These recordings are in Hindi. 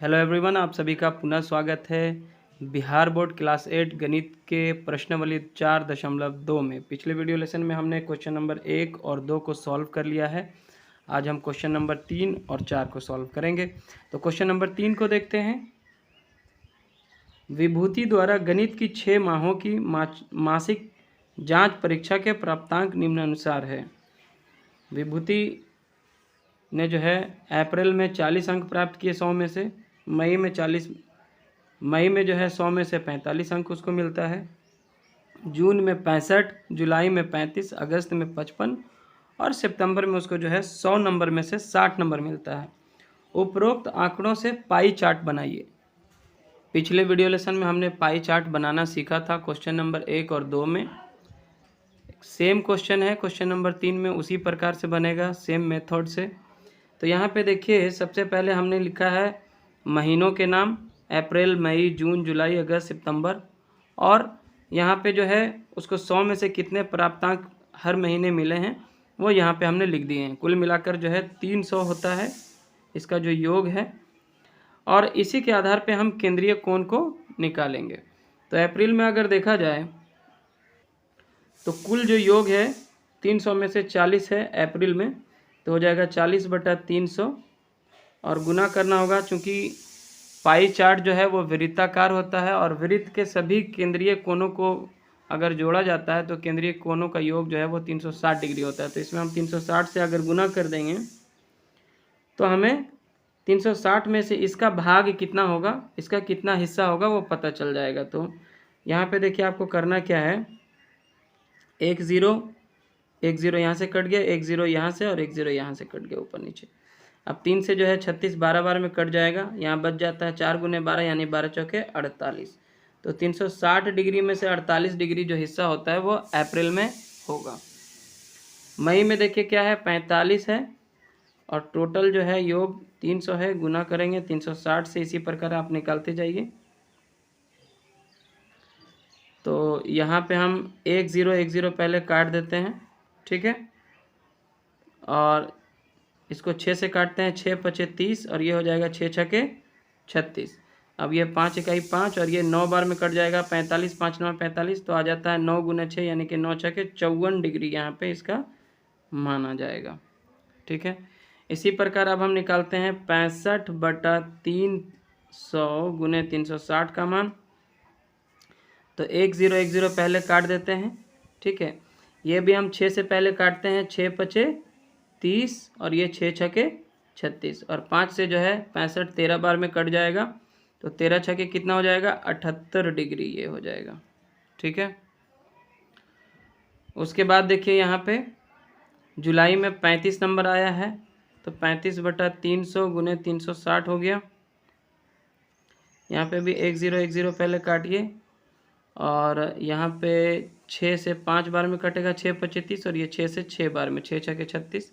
हेलो एवरीवन, आप सभी का पुनः स्वागत है बिहार बोर्ड क्लास 8 गणित के प्रश्नावली 4.2 में। पिछले वीडियो लेसन में हमने क्वेश्चन नंबर 1 और 2 को सॉल्व कर लिया है। आज हम क्वेश्चन नंबर 3 और 4 को सॉल्व करेंगे। तो क्वेश्चन नंबर 3 को देखते हैं। विभूति द्वारा गणित की 6 माहों की मासिक जांच परीक्षा के प्राप्तांक निम्नानुसार है। विभूति ने जो है अप्रैल में 40 अंक प्राप्त किए 100 में से, मई में जो है 100 में से 45 अंक उसको मिलता है, जून में 65, जुलाई में 35, अगस्त में 55 और सितंबर में उसको जो है 100 नंबर में से 60 नंबर मिलता है। उपरोक्त आंकड़ों से पाई चार्ट बनाइए। पिछले वीडियो लेसन में हमने पाई चार्ट बनाना सीखा था क्वेश्चन नंबर 1 और 2 में। सेम क्वेश्चन है क्वेश्चन नंबर 3 में, उसी प्रकार से बनेगा सेम मेथड से। तो यहाँ पे देखिए, सबसे पहले हमने लिखा है महीनों के नाम, अप्रैल, मई, जून, जुलाई, अगस्त, सितंबर, और यहाँ पे जो है उसको 100 में से कितने प्राप्तांक हर महीने मिले हैं वो यहाँ पे हमने लिख दिए हैं। कुल मिलाकर जो है 300 होता है इसका जो योग है, और इसी के आधार पे हम केंद्रीय कोण को निकालेंगे। तो अप्रैल में अगर देखा जाए तो कुल जो योग है 300 में से 40 है अप्रैल में, तो हो जाएगा 40/300 और गुना करना होगा। चूँकि पाई चार्ट जो है वो वृत्ताकार होता है और वृत्त के सभी केंद्रीय कोणों को अगर जोड़ा जाता है तो केंद्रीय कोणों का योग जो है वो 360 डिग्री होता है। तो इसमें हम 360 से अगर गुना कर देंगे तो हमें 360 में से इसका भाग कितना होगा, इसका कितना हिस्सा होगा वो पता चल जाएगा। तो यहाँ पे देखिए आपको करना क्या है, एक ज़ीरो यहाँ से कट गया, एक ज़ीरो यहाँ से और एक ज़ीरो यहाँ से कट गया ऊपर नीचे। अब 3 से जो है 36 12 बार में कट जाएगा, यहाँ बच जाता है 4 × 12 यानी 12 चौके 48। तो 360 डिग्री में से 48 डिग्री जो हिस्सा होता है वो अप्रैल में होगा। मई में देखिए क्या है, 45 है और टोटल जो है योग 300 है। गुना करेंगे 360 से, इसी प्रकार आप निकालते जाइए। तो यहाँ पे हम 1 0 पहले काट देते हैं, ठीक है, और इसको 6 से काटते हैं, 6 × 5 = 30 और ये हो जाएगा 6 × 6 = 36। अब ये 5 × 1 = 5 और ये 9 बार में कट जाएगा, 45 5 9 45, तो आ जाता है 9 × 6 यानी कि 9 × 6 = 54 डिग्री यहाँ पे इसका माना जाएगा, ठीक है। इसी प्रकार अब हम निकालते हैं 65/300 × 360 का मान। तो 1 0 पहले काट देते हैं, ठीक है। ये भी हम 6 से पहले काटते हैं, 6 × 5 = 30 और ये 6 × 6 = 36 और 5 से जो है 65 13 बार में कट जाएगा, तो 13 × 6 = कितना हो जाएगा, 78 डिग्री ये हो जाएगा, ठीक है। उसके बाद देखिए यहाँ पे जुलाई में 35 नंबर आया है, तो 35/300 × 360 हो गया। यहाँ पे भी 1 0 पहले काटिए और यहाँ पे 6 से 5 बार में कटेगा, 6 × 5 = 30 और ये 6 से 6 बार में 6 × 6 = 36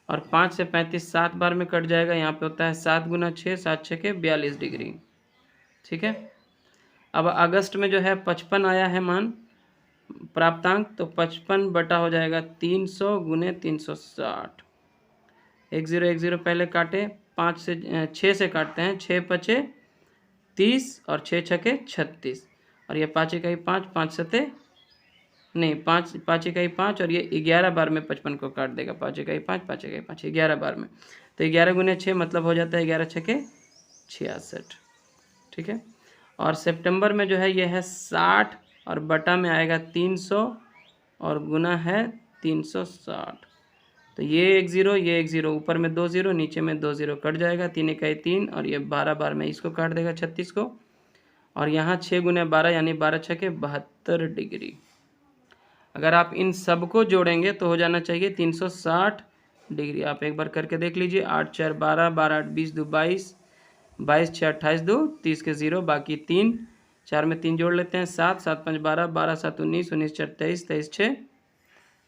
और 5 से 35 7 बार में कट जाएगा। यहाँ पे होता है 7 × 6 7 × 6 = 42 डिग्री, ठीक है। अब अगस्त में जो है 55 आया है मान प्राप्तांक, तो 55 बटा हो जाएगा 300 × 360। 1 0 पहले काटे, 5 से 6 से काटते हैं, 6 × 5 = 30 और 6 × 6 = 36 और ये 5 × 1 = 5 5 × 7 नहीं 5 5 × 1 = 5 और ये 11 बार में 55 को काट देगा, 5 × 1 = 5 5 × 1 = 5 11 बार में। तो 11 × 6 मतलब हो जाता है 11 × 6 = 66, ठीक है। और सितंबर में जो है ये है 60 और बटा में आएगा 300 और गुना है 360। तो ये 1 0 ये 1 0, ऊपर में 2 0 नीचे में 2 0 कट जाएगा, 3 × 1 = 3 और ये 12 बार में इसको काट देगा 36 को, और यहाँ 6 × 12 यानी 12 × 6 = 72 डिग्री। अगर आप इन सब को जोड़ेंगे तो हो जाना चाहिए 360 डिग्री। आप एक बार करके देख लीजिए, 8 4 12 12 8 20 2 22 22 6 28 2 30 के 0 बाकी 3 4 में 3 जोड़ लेते हैं, 7 7 5 12 12 7 19 19 4 23 23 6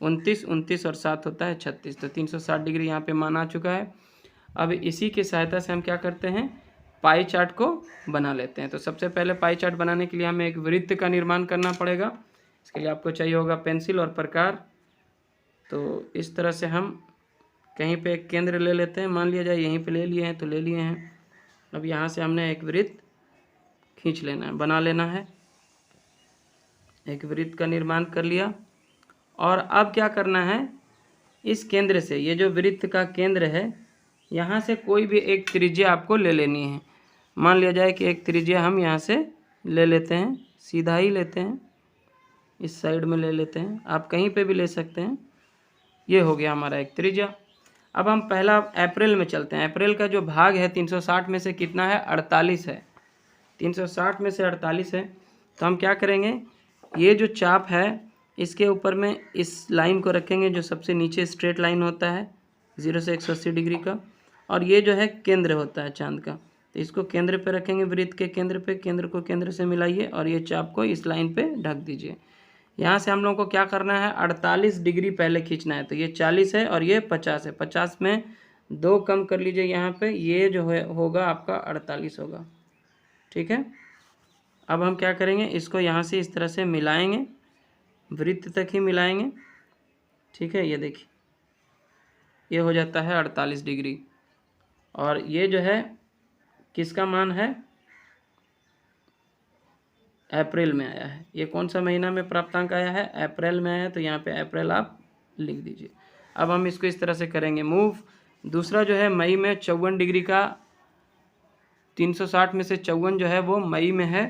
29 29 और 7 होता है 36। तो 360 डिग्री यहाँ पे मान आ चुका है। अब इसी की सहायता से हम क्या करते हैं, पाई चार्ट को बना लेते हैं। तो सबसे पहले पाई चार्ट बनाने के लिए हमें एक वृत्त का निर्माण करना पड़ेगा। इसके लिए आपको चाहिए होगा पेंसिल और प्रकार। तो इस तरह से हम कहीं पे एक केंद्र ले लेते हैं, मान लिया जाए यहीं पे ले लिए हैं तो ले लिए हैं, अब यहाँ से हमने एक वृत्त खींच लेना है, बना लेना है। एक वृत्त का निर्माण कर लिया। और अब क्या करना है, इस केंद्र से, ये जो वृत्त का केंद्र है, यहाँ से कोई भी एक त्रिज्या आपको ले लेनी है। मान लिया जाए कि एक त्रिज्या हम यहाँ से ले लेते हैं, सीधा ही लेते हैं, इस साइड में ले लेते हैं, आप कहीं पे भी ले सकते हैं। ये हो गया हमारा एक त्रिज्या। अब हम पहला अप्रैल में चलते हैं। अप्रैल का जो भाग है 360 में से कितना है, 48 है। 360 में से 48 है। तो हम क्या करेंगे, ये जो चाप है इसके ऊपर में इस लाइन को रखेंगे जो सबसे नीचे स्ट्रेट लाइन होता है 0 से 180 डिग्री का, और ये जो है केंद्र होता है चांद का, तो इसको केंद्र पे रखेंगे, वृत्त के केंद्र पे। केंद्र को केंद्र से मिलाइए और ये चाप को इस लाइन पे ढक दीजिए। यहाँ से हम लोगों को क्या करना है, 48 डिग्री पहले खींचना है। तो ये 40 है और ये 50 है, 50 में 2 कम कर लीजिए यहाँ पे, ये जो है होगा आपका 48 होगा। ठीक है, अब हम क्या करेंगे, इसको यहाँ से इस तरह से मिलाएंगे, वृत्त तक ही मिलाएंगे। ठीक है, ये देखिए ये हो जाता है 48 डिग्री। और ये जो है किसका मान है, अप्रैल में आया है। ये कौन सा महीना में प्राप्तांक आया है, अप्रैल में आया है, तो यहाँ पे अप्रैल आप लिख दीजिए। अब हम इसको इस तरह से करेंगे मूव। दूसरा जो है मई में 54 डिग्री का, 360 में से 54 जो है वो मई में है,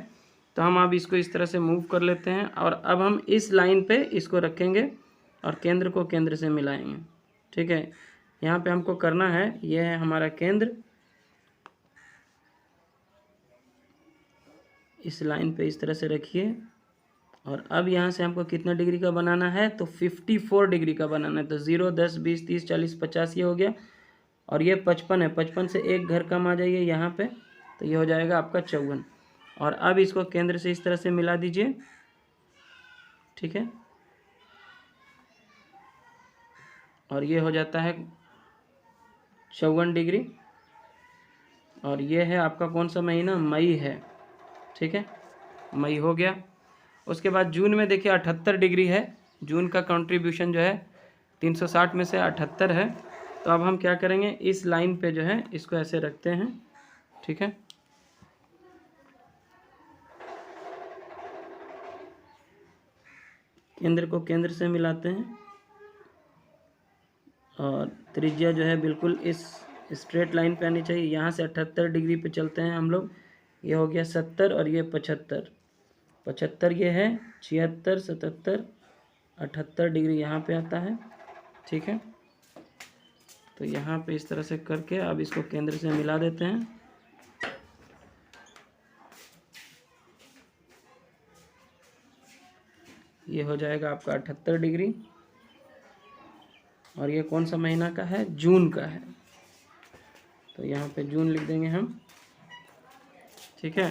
तो हम अब इसको इस तरह से मूव कर लेते हैं। और अब हम इस लाइन पे इसको रखेंगे और केंद्र को केंद्र से मिलाएंगे। ठीक है, यहाँ पे हमको करना है, ये है हमारा केंद्र, इस लाइन पे इस तरह से रखिए। और अब यहाँ से हमको कितना डिग्री का बनाना है, तो 54 डिग्री का बनाना है। तो 0, 10, 20, 30, 40, 50 ये हो गया, और ये 55 है, 55 से एक घर कम आ जाइए यहाँ पे, तो ये हो जाएगा आपका 54। और अब इसको केंद्र से इस तरह से मिला दीजिए। ठीक है, और ये हो जाता है 54 डिग्री। और ये है आपका कौन सा महीना, मई है। ठीक है, मई हो गया। उसके बाद जून में देखिए 78 डिग्री है, जून का कंट्रीब्यूशन जो है 360 में से 78 है। तो अब हम क्या करेंगे, इस लाइन पे जो है इसको ऐसे रखते हैं। ठीक है, केंद्र को केंद्र से मिलाते हैं और त्रिज्या जो है बिल्कुल इस स्ट्रेट लाइन पे आनी चाहिए। यहाँ से 78 डिग्री पे चलते हैं हम लोग। ये हो गया 70 और ये 75, 75 ये है, 76, 77, 78 डिग्री यहाँ पे आता है। ठीक है, तो यहाँ पे इस तरह से करके अब इसको केंद्र से मिला देते हैं। ये हो जाएगा आपका 78 डिग्री। और ये कौन सा महीना का है, जून का है, तो यहाँ पे जून लिख देंगे हम। ठीक है,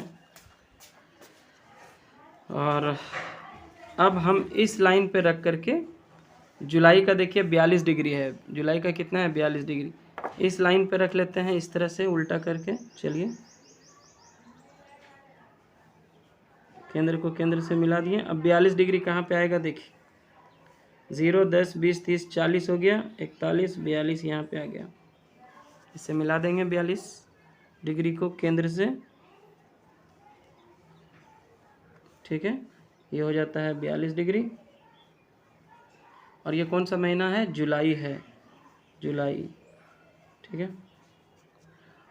और अब हम इस लाइन पे रख करके, जुलाई का देखिए 42 डिग्री है, जुलाई का कितना है, 42 डिग्री, इस लाइन पे रख लेते हैं इस तरह से उल्टा करके। चलिए, केंद्र को केंद्र से मिला दिए। अब 42 डिग्री कहाँ पे आएगा, देखिए 0, 10, 20, 30, 40 हो गया, 41, 42 यहाँ पे आ गया। इसे मिला देंगे 42 डिग्री को केंद्र से। ठीक है, ये हो जाता है 42 डिग्री। और ये कौन सा महीना है, जुलाई है, जुलाई। ठीक है,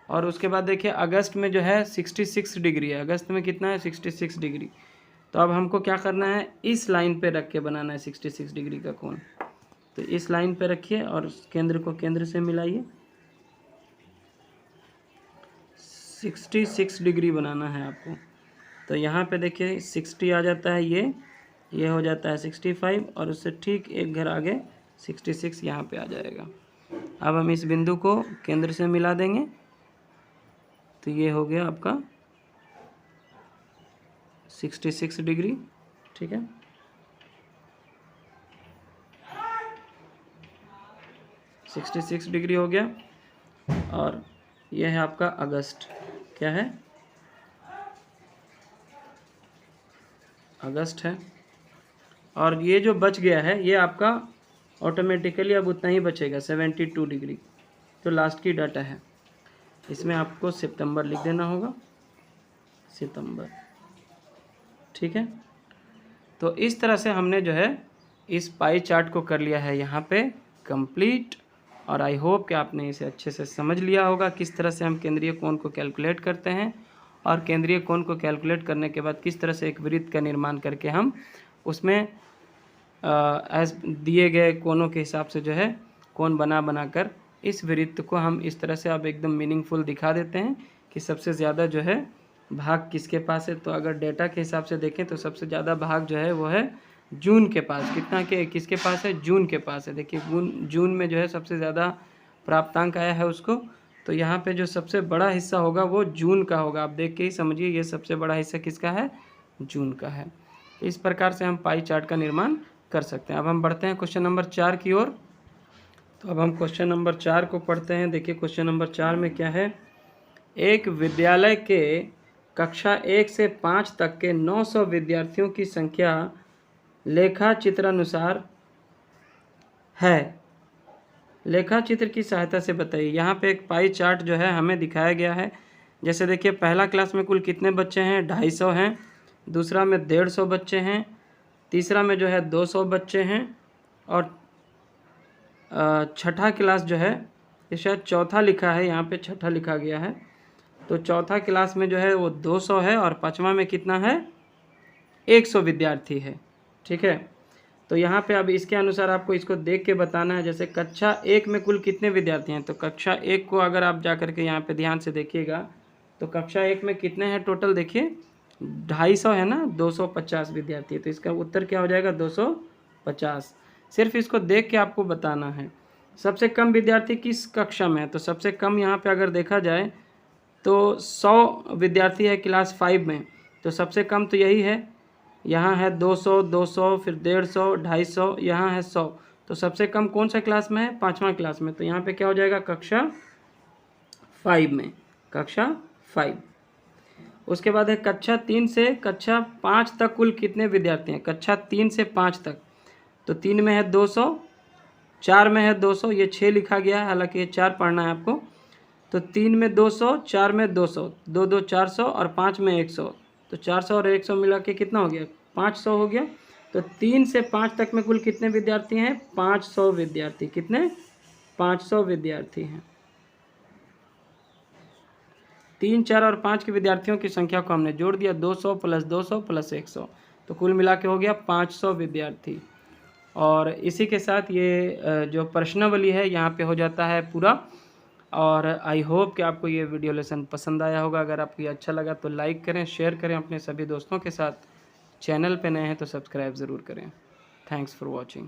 और उसके बाद देखिए अगस्त में जो है 66 डिग्री है, अगस्त में कितना है, 66 डिग्री। तो अब हमको क्या करना है, इस लाइन पे रख के बनाना है 66 डिग्री का कोण। तो इस लाइन पे रखिए और केंद्र को केंद्र से मिलाइए, 66 डिग्री बनाना है आपको। तो यहाँ पे देखिए 60 आ जाता है, ये हो जाता है 65, और उससे ठीक एक घर आगे 66 यहाँ पे आ जाएगा। अब हम इस बिंदु को केंद्र से मिला देंगे, तो ये हो गया आपका 66 डिग्री। ठीक है, सिक्सटी 66 डिग्री हो गया। और यह है आपका अगस्त, क्या है, अगस्त है। और ये जो बच गया है ये आपका ऑटोमेटिकली अब उतना ही बचेगा, 72 डिग्री, तो लास्ट की डाटा है। इसमें आपको सितंबर लिख देना होगा, सितंबर। ठीक है, तो इस तरह से हमने जो है इस पाई चार्ट को कर लिया है यहाँ पे कंप्लीट। और आई होप कि आपने इसे अच्छे से समझ लिया होगा किस तरह से हम केंद्रीय कोण को कैलकुलेट करते हैं, और केंद्रीय कोण को कैलकुलेट करने के बाद किस तरह से एक वृत्त का निर्माण करके हम उसमें एज दिए गए कोणों के हिसाब से जो है कोण बना कर इस वृत्त को हम इस तरह से अब एकदम मीनिंगफुल दिखा देते हैं कि सबसे ज़्यादा जो है भाग किसके पास है। तो अगर डेटा के हिसाब से देखें तो सबसे ज़्यादा भाग जो है वो है जून के पास। किसके पास है? जून के पास है। देखिए जून में जो है सबसे ज़्यादा प्राप्तांक आया है उसको। तो यहाँ पे जो सबसे बड़ा हिस्सा होगा वो जून का होगा। आप देख के ही समझिए ये सबसे बड़ा हिस्सा किसका है? जून का है। इस प्रकार से हम पाई चार्ट का निर्माण कर सकते हैं। अब हम बढ़ते हैं क्वेश्चन नंबर 4 की ओर। तो अब हम क्वेश्चन नंबर 4 को पढ़ते हैं। देखिए क्वेश्चन नंबर 4 में क्या है। एक विद्यालय के कक्षा 1 से 5 तक के 900 विद्यार्थियों की संख्या लेखा चित्रानुसार है। लेखा चित्र की सहायता से बताइए। यहाँ पे एक पाई चार्ट जो है हमें दिखाया गया है। जैसे देखिए पहला क्लास में कुल कितने बच्चे हैं? 250 हैं। दूसरा में 150 बच्चे हैं। तीसरा में जो है 200 बच्चे हैं। और छठा क्लास जो है, ये शायद चौथा लिखा है, यहाँ पे छठा लिखा गया है। तो चौथा क्लास में जो है वो 200 है और पाँचवा में कितना है? 100 विद्यार्थी है। ठीक है, तो यहाँ पे अब इसके अनुसार आपको इसको देख के बताना है। जैसे कक्षा 1 में कुल कितने विद्यार्थी हैं, तो कक्षा 1 को अगर आप जा करके यहाँ पे ध्यान से देखिएगा तो कक्षा 1 में कितने हैं टोटल? देखिए 250 है ना, 250 विद्यार्थी है। तो इसका उत्तर क्या हो जाएगा? 250। सिर्फ इसको देख के आपको बताना है। सबसे कम विद्यार्थी किस कक्षा में है? तो सबसे कम यहाँ पे अगर देखा जाए तो 100 विद्यार्थी है क्लास 5 में। तो सबसे कम तो यही है। यहाँ है 200, 200, फिर 150, 250, यहाँ है 100। तो सबसे कम कौन सा क्लास में है? 5वां क्लास में। तो यहाँ पे क्या हो जाएगा? कक्षा 5 में, कक्षा 5। उसके बाद है कक्षा 3 से कक्षा 5 तक कुल कितने विद्यार्थी हैं? कक्षा 3 से 5 तक। तो 3 में है 200, 4 में है 200, ये 6 लिखा गया है, हालांकि ये 4 पढ़ना है आपको। तो 3 में 200, 4 में 200, 2 2 400 और 5 में 100। तो 400 और 100 मिला के कितना हो गया? 500 हो गया। तो 3 से 5 तक में कुल कितने विद्यार्थी हैं? 500 विद्यार्थी। कितने? 500 विद्यार्थी हैं। 3, 4 और 5 के विद्यार्थियों की संख्या को हमने जोड़ दिया, 200 प्लस 200 प्लस 100, तो कुल मिला के हो गया 500 विद्यार्थी। और इसी के साथ ये जो प्रश्नावली है यहाँ पे हो जाता है पूरा। और आई होप कि आपको ये वीडियो लेसन पसंद आया होगा। अगर आपको ये अच्छा लगा तो लाइक करें, शेयर करें अपने सभी दोस्तों के साथ। चैनल पे नए हैं तो सब्सक्राइब ज़रूर करें। Thanks for watching.